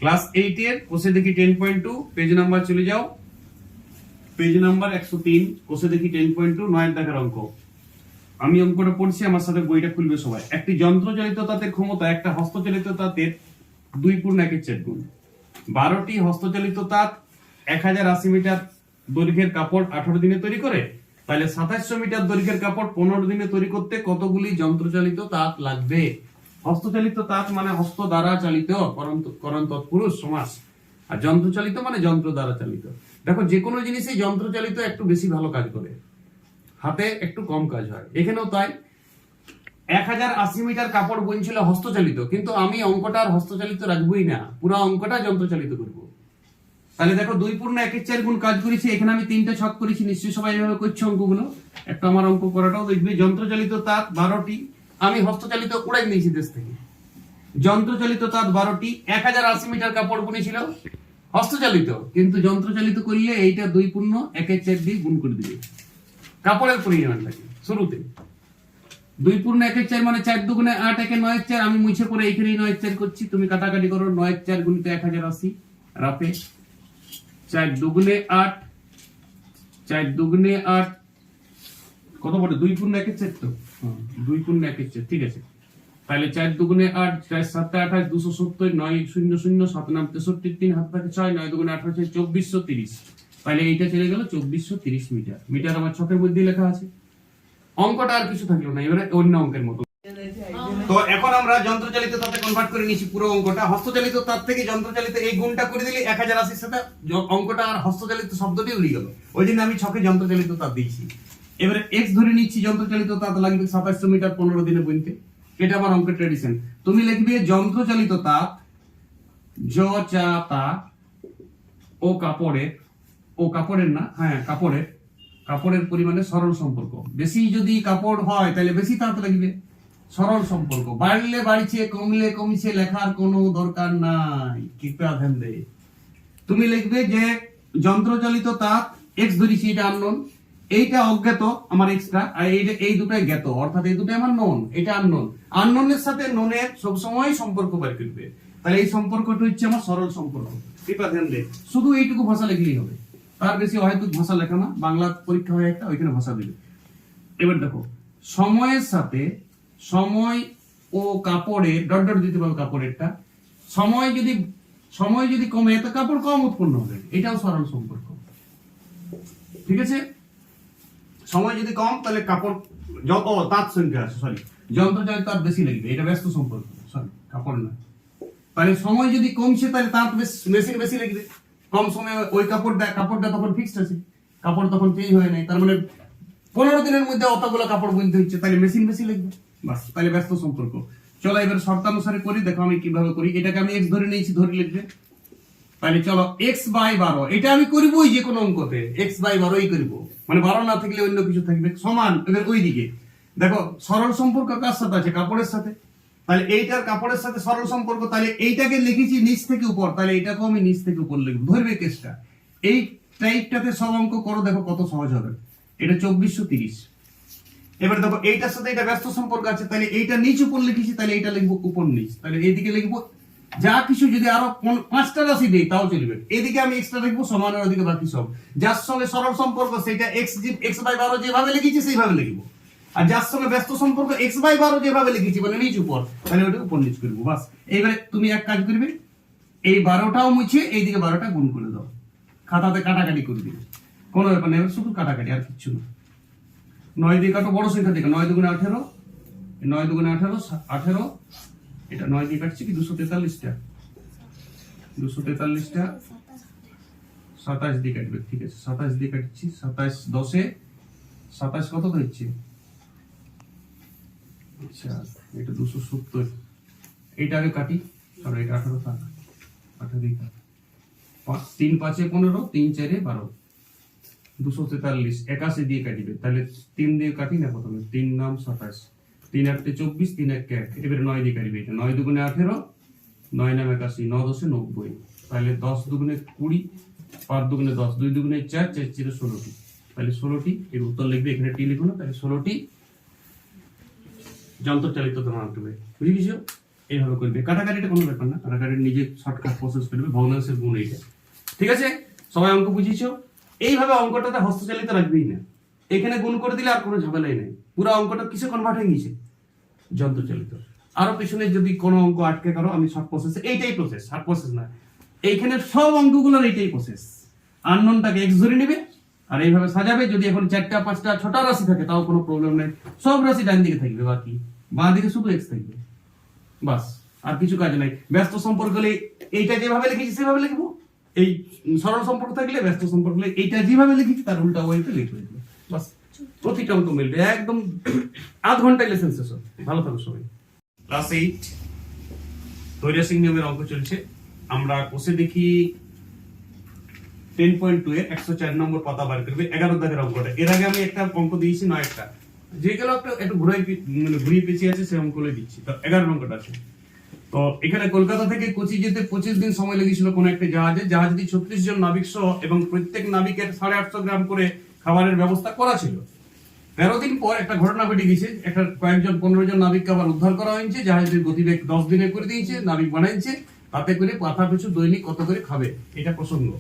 Class 8 এর কোষে দেখি 10.2 পেজ নাম্বার চলে যাও, পেজ নাম্বার 103, কোষে দেখি 10.2 9 দেখার অঙ্ক। আমি অঙ্কটা পড়ছি, আমার সাথে বইটা খুলবে সবাই। একটি যন্ত্রচালিত তাঁতের ক্ষমতা একটা হস্তচালিত তাঁতের 2 × 1/4 গুণ। 12টি হস্তচালিত তাঁত 1080 মিটার দৈর্ঘ্যের কাপড় 18 দিনে তৈরি করে, তাহলে 2700 মিটার দৈর্ঘ্যের কাপড় 15 দিনে তৈরি করতে কতগুলি যন্ত্রচালিত তাঁত লাগবে? হস্তচালিত তাঁত মানে হস্ত দ্বারা চালিত, করণ তৎপুরুষ সমাস, আর যন্ত্রচালিত মানে যন্ত্র দ্বারা চালিত। দেখো, যে কোনো জিনিসই যন্ত্রচালিত একটু বেশি ভালো কাজ করে, হাতে একটু কম কাজ হয়। এখানেও তাই। 1080 মিটার কাপড় বুনছিল হস্তচালিত, কিন্তু আমি অঙ্কটা আর হস্তচালিত রাখবোই না, পুরো অঙ্কটা যন্ত্রচালিত করব। তাহলে দেখো 2 × 1/4 গুণ কাজ করেছি। এখানে আমি 3টে ছক করেছি, নিশ্চয়ই সবাই এভাবে করছে অঙ্কগুলো। একটা আমার অঙ্ক করাটাও দেখবে। যন্ত্রচালিত তাঁত 12টি, আমি হস্তচালিত উড়াই নিয়েছি দেশ থেকে। যন্ত্রচালিত তাঁত 12টি, 1080 মিটার কাপড় বুনেছিল হস্তচালিত, কিন্তু যন্ত্রচালিত করলে এইটা 2 × 1/4 দিয়ে গুণ করে দিবে কাপড়ের পরিমাণটাকে শুরুতে। 2 × 1/4 মানে 4 × 2 = 8, 1 × 9 = 4। আমি মুছে পড়ে এইখানেই 9 × 4 করছি, তুমি কাটাকাটি করো। 9 × 4 × 1080 রাফে 4 × 2 = 8, 4 × 2 = 8, কত পড়ে? 2 × 1/4 তো, 2 × 1/4, ঠিক আছে। তাহলে 4 × 2 = 8, 4 × 7 = 28, 270, 9 × 0 = 0, 7 × 9 = 63, 3 হাতে থাকে 6, 9 × 2 = 18, 2430। তাহলে এইটা চলে গেল 2430 মিটার। মিটার আমার ছকের মধ্যে লেখা আছে। অঙ্কটা আর কিছু থাকলো না, এবারে অন্য অঙ্কের মতো। তো এখন আমরা যন্ত্রচালিত তাতে কনভার্ট করে নিয়েছি পুরো অঙ্কটা। হস্তচালিত তার থেকে যন্ত্রচালিত এই গুণটা করে দিলে 1080 সাথে অঙ্কটা আর হস্তচালিত শব্দটি উড়ে গেল। ওই জন্য আমি ছকে যন্ত্রচালিত তার দিয়েছি। এবারে এক্স ধরে নিচ্ছি, যন্ত্রচালিত তাঁত লাগবে 2700 মিটার 15 দিনে বুনতে। এটা আমার অঙ্কের ট্র্যাডিশন। তুমি লিখবে যন্ত্রচালিত তাঁত জ চা তা ও কাপড়ের, ও কাপড়ের না, হ্যাঁ কাপড়ের পরিমাণে সরল সম্পর্ক। বেশি যদি কাপড় হয় তাহলে বেশি তাঁত লাগবে। সরল সম্পর্ক, বাড়লে বাড়ছে, কমলে কমছে, লেখার কোনো দরকার নাই। কৃপা ধ্যান দে। তুমি লিখবে যে যন্ত্রচালিত তাঁত এক্স ধরেছি, এটা আননোন, এইটা অজ্ঞাত আমার এক্সটা, আর এই দুটাই জ্ঞাত, অর্থাৎ এই দুটাই আমার নোন, এটা আননোন। আননোনের সাথে নোনের সবসময় সম্পর্ক বের করবে। তাহলে এই সম্পর্কটা হচ্ছে আমার সরল সম্পর্ক। কৃপা ধ্যান দে। শুধু এইটুকু ভাষা লিখলেই হবে, তার বেশি হয়তো ভাষা লেখা না। বাংলা পরীক্ষা হয় একটা, ওইখানে ভাষা দিবে। এবার দেখো, সময়ের সাথে সময় ও কাপড়ের ডট ডট দিতে পারবে। কাপড়েরটা সময় যদি কমে তো কাপড় কম উৎপন্ন হবে, এটাও সরল সম্পর্ক, ঠিক আছে। সময় যদি কম তাহলে কাপড় যত তাঁত সংখ্যা আছে, সরি যন্ত্রচালিত তাঁত বেশি লাগবে, এটা ব্যস্ত সম্পর্ক, সরি কাপড় না। তাহলে সময় যদি কমছে তাহলে তাঁত মেশিন বেশি লাগবে। কম সময়ে ওই কাপড়টা তখন ফিক্সড আছে, কাপড় তখন চেঞ্জ হয় নাই, তার মানে 15 দিনের মধ্যে অতগুলো কাপড় বুনতে হচ্ছে, তাহলে মেশিন বেশি লাগবে। বাস, তাহলে ব্যস্ত সম্পর্ক। চলো এবার শর্তানুসারে করি, দেখো আমি কিভাবে করি। এটাকে আমি এক্স ধরে নিয়েছি, ধরে লিখবে। তাহলে চলো x/12, এটা আমি করবই যে কোনো অঙ্কতে, x/12ই করব, মানে 12 না থাকলে অন্য কিছু থাকবে সমান। এবার ওই দিকে দেখো সরল সম্পর্ক কার সাথে আছে? কাপড়ের সাথে। তাহলে এইটার কাপড়ের সাথে সরল সম্পর্ক, তাহলে এইটাকে লিখেছি নিচ থেকে উপর, তাহলে এটাকেও আমি নিচ থেকে উপর লিখব। ধরবে কেসটা, এই টাইপটাতে সব অঙ্ক করো, দেখো কত সহজ হবে। এটা 2430। এবার দেখো এইটার সাথে এটা ব্যস্ত সম্পর্ক আছে, তাহলে এইটা নিচ উপর লিখেছি, তাহলে এইটা লিখবো উপর নিচ। তাহলে এইদিকে লিখবো যা কিছু, যদি আরো 5টা রাশি দেই তাও চলবে। এদিকে আমি এক্সট্রা লিখবো সমানের, ওদিকে বাকি সব। যার সঙ্গে সরল সম্পর্ক সেটা x/12 যেভাবে লিখেছি সেইভাবে লিখবো, আর যার সঙ্গে ব্যস্ত সম্পর্ক x/12 যেভাবে লিখেছি মানে নিচ উপর, তাহলে ওটা উপর নিচ করবো। বাস, এইবারে তুমি এক কাজ করবে, এই 12টাও মুছে এইদিকে 12টা গুণ করে দাও, খাতাতে কাটাকাটি করে দিবে, কোনো ব্যাপার নেই, শুধু কাটাকাটি আর কিচ্ছু না। 9 দিয়ে কাটো, বড় সংখ্যা থেকে। 9 × 2 = 18, 9 × 2 = 18, এটা 9 দিয়ে কাটছি কি 243টা, 243টা 27 দিয়ে কাটবে, ঠিক আছে। 27 দিয়ে কাটছি, 27 10 এ 27 কত হচ্ছে? আচ্ছা, এটা 270। এইটা আগে কাটি, কারণ এটা 18 থাক, 18 দিয়ে কাট। 3 × 5 = 15, 3 × 4 = 12, 243 81 দিয়ে কাটিবে। তাহলে 3 দিয়ে কাটি না প্রথমে, 3 নাম 27, 3 × 8 = 24, 3 × 1 = 1। এবারে 9 দিয়ে কাটবে। এটা 9 × 2 = 18, 9 নাম 81, 9 × 10 = 90। তাহলে 10 × 2 = 20, 5 × 2 = 10, 2 × 2 = 4, 4 × 4 = 16টি। তাহলে 16টি এর উত্তর লিখবে, এখানে টি লিখো না। তাহলে 16টি যন্ত্রচালিত তোমার হবে, বুঝে গেছো? এইভাবে করবে। কাটাকাটিটা কোনো ব্যাপার না, কাটাকাটি নিজে শর্টকাট প্রসেস করবে, ভগ্নাংশের গুণ এইটা। ঠিক আছে, সবাই অঙ্ক বুঝিয়েছো? এইভাবে অঙ্কটাতে হস্তচালিত রাখবেই না, এখানে গুণ করে দিলে আর কোনো ঝামেলাই নেই। পুরো অঙ্কটা কিসে কনভার্ট হয়ে গেছে? যন্ত্রচালিত। আরো পেছনে যদি কোনো অঙ্ক আটকে করো, আমি শর্ট প্রসেস, এইটাই প্রসেস, শর্ট প্রসেস না, এইখানে সব অঙ্কগুলোর এইটাই প্রসেস। আননোনটাকে এক্স ধরে নিবে আর এইভাবে সাজাবে। যদি এখন 4টা 5টা 6টা রাশি থাকে তাও কোনো প্রবলেম নেই, সব রাশি ডান দিকে থাকবে, বাকি বাঁ দিকে শুধু এক্স থাকবে, বাস। আর কিছু কাজ নাই। ব্যস্ত সম্পর্ক হলে এইটা যেভাবে লিখেছি সেভাবে লিখবো, এই সরল সম্পর্ক থাকলে ব্যস্ত সম্পর্ক হলে এইটা যেভাবে লিখেছি তার উল্টা ওইটা লিখে দেবো, বাস। প্রতিটা অঙ্ক মিলবে একদম, আধ ঘন্টায় লেসেন শেষ হবে। ভালো থাকো সবাই। ক্লাস 8 তৈরাসিং নিয়মের অঙ্ক চলছে। আমরা কোষে দেখি 10.2 এর 104 নম্বর পাতা বার করবে, 11 দাগের অঙ্কটা। এর আগে আমি একটা অঙ্ক দিয়েছি 9টা, যেগুলো একটু ঘুরিয়ে পেঁচিয়ে আছে সেই অঙ্কগুলো দিচ্ছি। তো 11 নম্বরটা আছে। তো এখানে কলকাতা থেকে কোচি যেতে 25 দিন সময় লেগেছিল কোন একটা জাহাজে। জাহাজটি 36 জন নাবিক সহ এবং প্রত্যেক নাবিকের 850 গ্রাম করে খাবারের ব্যবস্থা করা ছিল। 13 দিন পর একটা ঘটনা ঘটে গেছে, একটা কয়েকজন 15 জন নাবিককে আবার উদ্ধার করা হয়েছে। জাহাজের গতিবেগ 10 দিনে করে দিয়েছে, নাবিক বানাইছে, তাতে করে মাথা পিছু দৈনিক কত করে খাবে, এটা প্রসঙ্গ।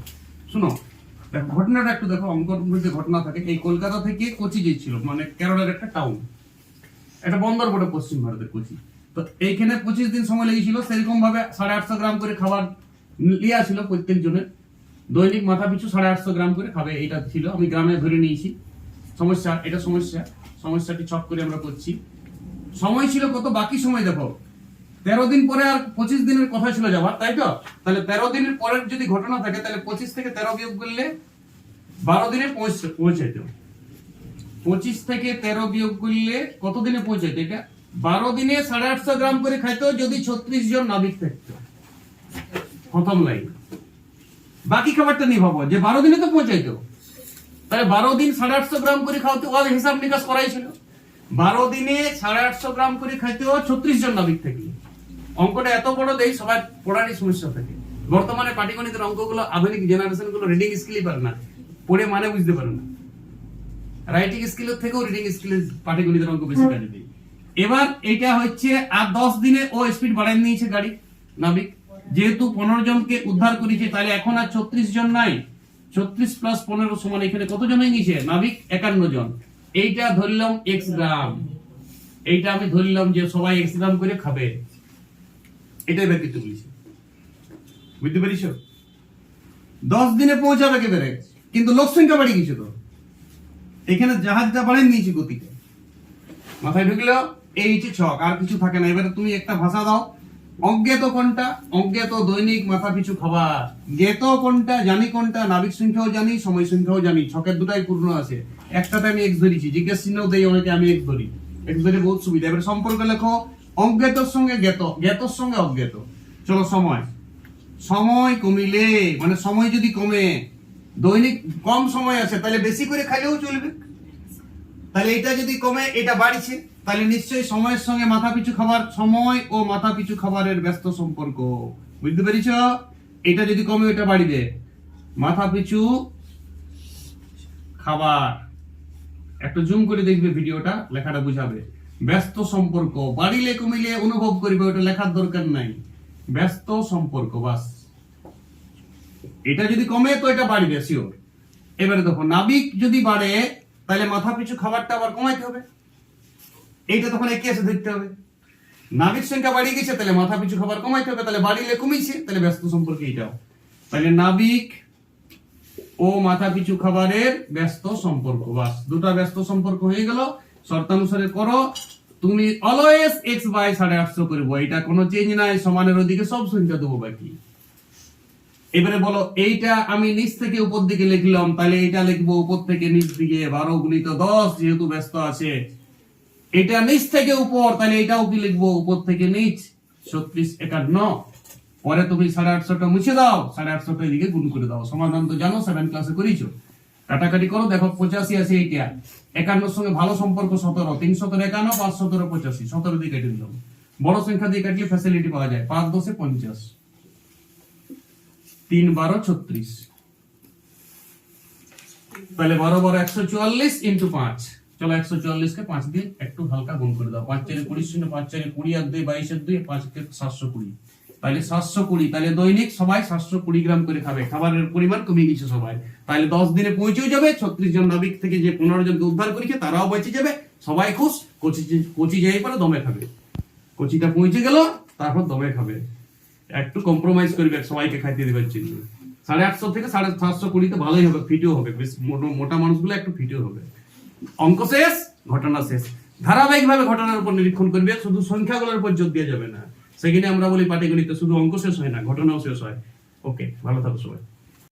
শুনো, দেখো ঘটনাটা একটু দেখো, অঙ্কর মধ্যে ঘটনা থাকে। এই কলকাতা থেকে কোচি যেছিল, মানে কেরলের একটা টাউন, একটা বন্দর বটে পশ্চিম ভারতের কোচি। তো এইখানে 25 দিন সময় লেগেছিল। সেরকম ভাবে 850 গ্রাম করে খাবার লিয়া ছিল প্রত্যেক জনের, দৈনিক মাথা পিছু 850 গ্রাম করে খাবে, এটা ছিল। আমি গ্রামে ধরে নিয়েছি। সমস্যা, এটা সমস্যা, সমস্যাটি ছক করে আমরা করছি। সময় ছিল কত, বাকি সময় দেখো 13 দিন পরে আর 25 দিনের কথা ছিল যাওয়ার, তাই তো? তাহলে 13 দিনের পরের যদি ঘটনা থাকে, তাহলে 25 থেকে 13 বিয়োগ করলে 12 দিনে পৌঁছাইতো। 25 থেকে 13 বিয়োগ করলে কত দিনে পৌঁছাইতো? এটা 12 দিনে 850 গ্রাম করে খাইতো, যদি 36 জন নাবিক থাকতো। প্রথম লাইন। বাকি খাবারটা নিয়ে ভাবো যে 12 দিনে তো পৌঁছাইতো, তাহলে 12 দিন 850 গ্রাম করে খাওয়াতে ওর হিসাব নিকাশ করাই ছিল। 12 দিনে 850 গ্রাম করে খাইতে 36 জন নাবিক থাকলে। অঙ্কটা এত বড় দেই, সবার পড়ারই সমস্যা থাকে। বর্তমানে পাটিগণিতের অঙ্কগুলো আধুনিক জেনারেশন গুলো রিডিং স্কিলই পারে না, পড়ে মানে বুঝতে পারে না। রাইটিং স্কিলের থেকেও রিডিং স্কিলের পাটিগণিতের অঙ্ক বেশি কাজে দেয়। এবার এটা হচ্ছে আর 10 দিনে ও স্পিড বাড়ায় নিয়েছে গাড়ি, নাবিক। যেহেতু 15 জনকে উদ্ধার করেছে, তাহলে এখন আর 36 জন নাই। 36 প্লাস 15 সমান এখানে কত জন হয়ে গেছে? নাবিক 51 জন। এইটা ধরলাম এক্স গ্রাম, এইটা আমি ধরলাম যে সবাই এক্স গ্রাম করে খাবে। এটাই ব্যাখ্যা বলেছি, বুঝতে পারিস? 10 দিনে পৌঁছাবে একেবারে, কিন্তু লোক সংখ্যা বাড়ি গেছে। তো এখানে জাহাজটা বাড়িয়ে নিয়েছে গতিকে, মাথায় ঢুকলো। এই হচ্ছে ছক, আর কিছু থাকে না। এবারে তুমি একটা ভাষা দাও, অজ্ঞাত কোনটা? অজ্ঞাত দৈনিক মাথা পিছু খাবার। জ্ঞাত কোনটা? জানি কোনটা? নাবিক সংখ্যাও জানি, সময় সংখ্যাও জানি। ছকের দুটাই পূর্ণ আছে। একটাতে আমি এক্স ধরেছি, জিজ্ঞেস চিহ্ন দেই অনেকে, আমি এক্স ধরি। এক্স ধরে বহুত সুবিধা। এবারে সম্পর্ক লেখো, অজ্ঞাতর সঙ্গে জ্ঞাত, জ্ঞাতর সঙ্গে অজ্ঞাত। চলো, সময়। সময় কমিলে, মানে সময় যদি কমে, দৈনিক কম সময় আছে, তাহলে বেশি করে খাইলেও চলবে। তাহলে এটা যদি কমে, এটা বাড়ছে, তাহলে নিশ্চয়ই সময়ের সঙ্গে মাথা পিছু খাবার, সময় ও মাথা পিছু খাবারের ব্যস্ত সম্পর্ক। বুঝতে পেরেছ? এটা যদি কমে, এটা বাড়বে। মাথা পিছু খাবার, একটু জুম করে দেখবে ভিডিওটা, লেখাটা বুঝাবে। ব্যস্ত সম্পর্ক বাড়িলে কমিলে অনুভব করবে, ওটা লেখার দরকার নাই। ব্যস্ত সম্পর্ক, বাস। এটা যদি কমে তো এটা বাড়বে শিওর। এবারে দেখো, নাবিক যদি বাড়ে, তাহলে মাথা পিছু খাবারটা আবার কমাইতে হবে। এইটা তখন একই আছে ধরতে হবে। নাবিক সংখ্যা বাড়িয়ে গেছে, তাহলে মাথা পিছু খাবার কমাইতে হবে। তাহলে বাড়িলে কমিয়েছে, তাহলে ব্যস্ত সম্পর্কে এইটাও। তাহলে নাবিক ও মাথা পিছু খাবারের ব্যস্ত সম্পর্ক, বাস। দুটা ব্যস্ত সম্পর্ক হয়ে গেল। শর্তানুসারে করো। তুমি অলওয়েজ এক্স বাই 850 করবো, এটা কোনো চেঞ্জ নাই। সমানের ওদিকে সব সংখ্যা দেবো বাকি। এবারে বলো, এইটা আমি নিচ থেকে উপর দিকে লিখলাম, তাহলে এটা লিখবো উপর থেকে নিচ দিকে। 12 গুণিত 10, যেহেতু ব্যস্ত আছে। এটা নিচ থেকে উপর, তাহলে এটাও কি লিখবো? উপর থেকে নিচ। 36 51। পরে তুমি 850টা মুছে দাও, 850টা এদিকে গুণ করে দাও। সমাধান তো জানো, 7 ক্লাসে করেছো। কাটাকাটি করো, দেখো 85 আছে এইটা। 51 সঙ্গে ভালো সম্পর্ক 17, 351, 517, 85, 17 দিয়ে কেটে দিলাম। বড় সংখ্যা দিয়ে কাটলে ফ্যাসিলিটি পাওয়া যায়। 5 10 50, 3 12 36। তাহলে 12 12 144 ইন্টু 5, চলো 144 কে 5 দিয়ে একটু হালকা গুণ করে দাও। 5 4 20 শূন্য 5 4 20 আর 2 22 আর 2 5 কে 720, তাহলে 720। তাহলে দৈনিক সবাই 720 গ্রাম করে খাবে, খাবারের পরিমাণ কমে গেছে সবাই। তাহলে 10 দিনে পৌঁছেও যাবে। 36 জন নাবিক থেকে যে 15 জনকে উদ্ধার করেছে তারাও বেঁচে যাবে, সবাই খুশ। কোচি যাই পরে দমে খাবে, কোচিটা পৌঁছে গেল, তারপর দমে খাবে। একটু কম্প্রোমাইজ করবে সবাইকে খাইতে দেবার জন্য। 850 থেকে 720 তে ভালোই হবে, ফিটেও হবে। বেশ মোটা মানুষগুলো একটু ফিটেও হবে। অঙ্ক শেষ, ঘটনা শেষ। ধারাবাহিক ভাবে ঘটনার উপর নিরীক্ষণ করবে, শুধু সংখ্যাগুলোর উপর জোর দেওয়া যাবে না। সেখানে আমরা বলি পাটিগণিতে শুধু অঙ্ক শেষ হয় না, ঘটনাও শেষ হয়। ওকে, ভালো থাকো সবাই।